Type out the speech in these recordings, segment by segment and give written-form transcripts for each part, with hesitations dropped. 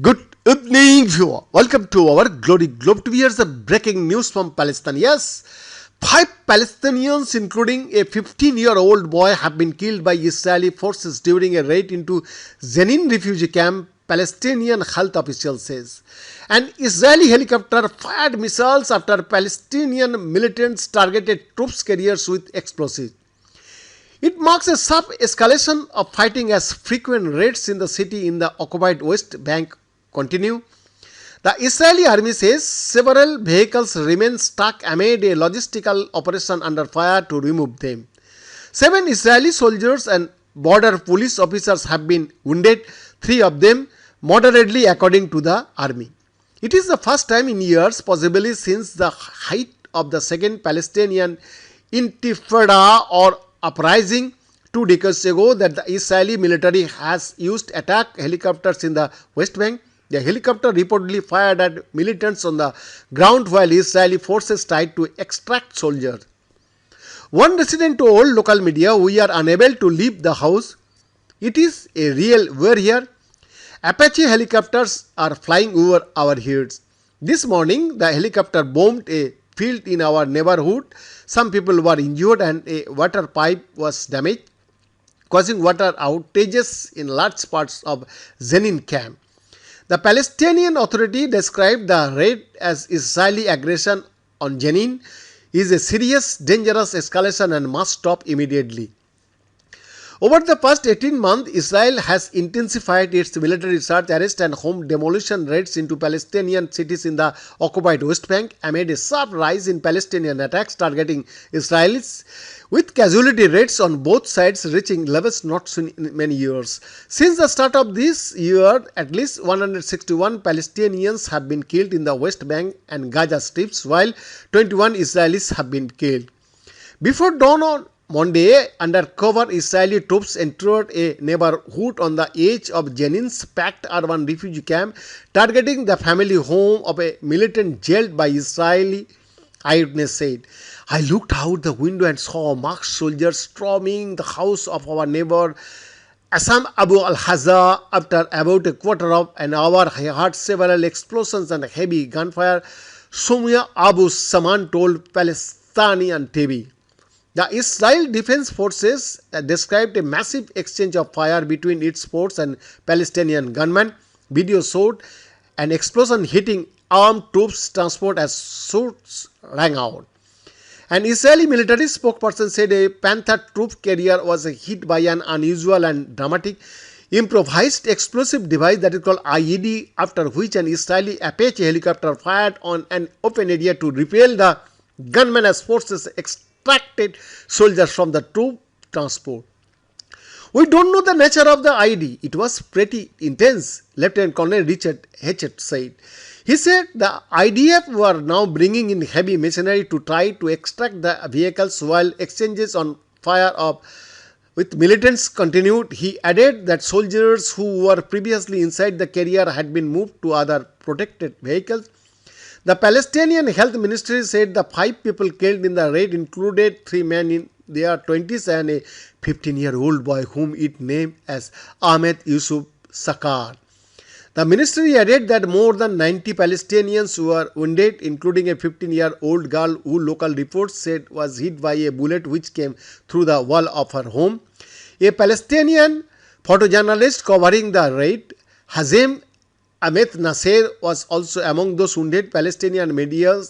Good evening, viewer. Welcome to our Glory Globe TV. Here's the breaking news from Palestine. Yes, 5 Palestinians, including a 15-year-old boy, have been killed by Israeli forces during a raid into Jenin refugee camp, Palestinian health official says. An Israeli helicopter fired missiles after Palestinian militants targeted troops carriers with explosives. It marks a sharp escalation of fighting as frequent raids in the city in the occupied West Bank continue. The Israeli army says several vehicles remain stuck amid a logistical operation under fire to remove them. 7 Israeli soldiers and border police officers have been wounded, 3 of them moderately according to the army. It is the first time in years, possibly since the height of the second Palestinian Intifada or uprising 2 decades ago, that the Israeli military has used attack helicopters in the West Bank. The helicopter reportedly fired at militants on the ground while Israeli forces tried to extract soldiers. One resident told local media, "We are unable to leave the house. It is a real war here. Apache helicopters are flying over our heads. This morning, the helicopter bombed a field in our neighborhood. Some people were injured and a water pipe was damaged, causing water outages in large parts of Jenin camp." The Palestinian Authority described the raid as Israeli aggression on Jenin is a serious, dangerous escalation and must stop immediately. Over the past 18 months, Israel has intensified its military search, arrest and home demolition raids into Palestinian cities in the occupied West Bank amid a sharp rise in Palestinian attacks targeting Israelis, with casualty rates on both sides reaching levels not seen in many years. Since the start of this year, at least 161 Palestinians have been killed in the West Bank and Gaza strips, while 21 Israelis have been killed. Before dawn on Monday, undercover Israeli troops entered a neighborhood on the edge of Jenin's packed urban refugee camp, targeting the family home of a militant jailed by Israeli. Eyewitness said, "I looked out the window and saw masked soldiers storming the house of our neighbor Assam Abu al-Hazza. After about a quarter of an hour, I heard several explosions and heavy gunfire," Sumia Abu Saman told Palestinian TV. The Israel Defense Forces described a massive exchange of fire between its force and Palestinian gunmen. Video showed an explosion hitting armed troops transport as shots rang out. An Israeli military spokesperson said a Panther troop carrier was hit by an unusual and dramatic improvised explosive device that is called IED, after which an Israeli Apache helicopter fired on an open area to repel the gunmen as forces extracted soldiers from the troop transport. "We don't know the nature of the IED. It was pretty intense," Lieutenant Colonel Richard Hatchett said. He said the IDF were now bringing in heavy machinery to try to extract the vehicles while exchanges on fire with militants continued. He added that soldiers who were previously inside the carrier had been moved to other protected vehicles. The Palestinian Health Ministry said the 5 people killed in the raid included 3 men in their 20s and a 15-year-old boy whom it named as Ahmed Yusuf Sakar. The ministry added that more than 90 Palestinians were wounded, including a 15-year-old girl who local reports said was hit by a bullet which came through the wall of her home. A Palestinian photojournalist covering the raid, Hazem Ahmed Nasser, was also among those wounded. Palestinian media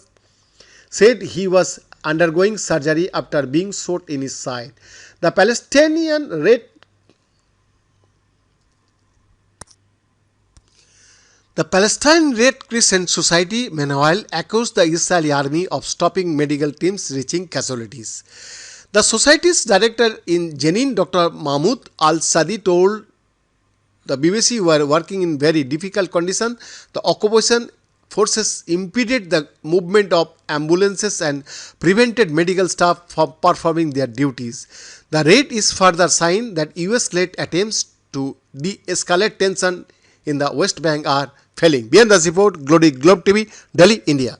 said he was undergoing surgery after being shot in his side. The Palestine Red Crescent Society, meanwhile, accused the Israeli army of stopping medical teams reaching casualties. The society's director in Jenin, Dr. Mahmoud Al-Sadi, told the BBC were working in very difficult conditions. The occupation forces impeded the movement of ambulances and prevented medical staff from performing their duties. The raid is further sign that US-led attempts to de-escalate tension in the West Bank are failing. Beyond the report, Globe TV, Delhi, India.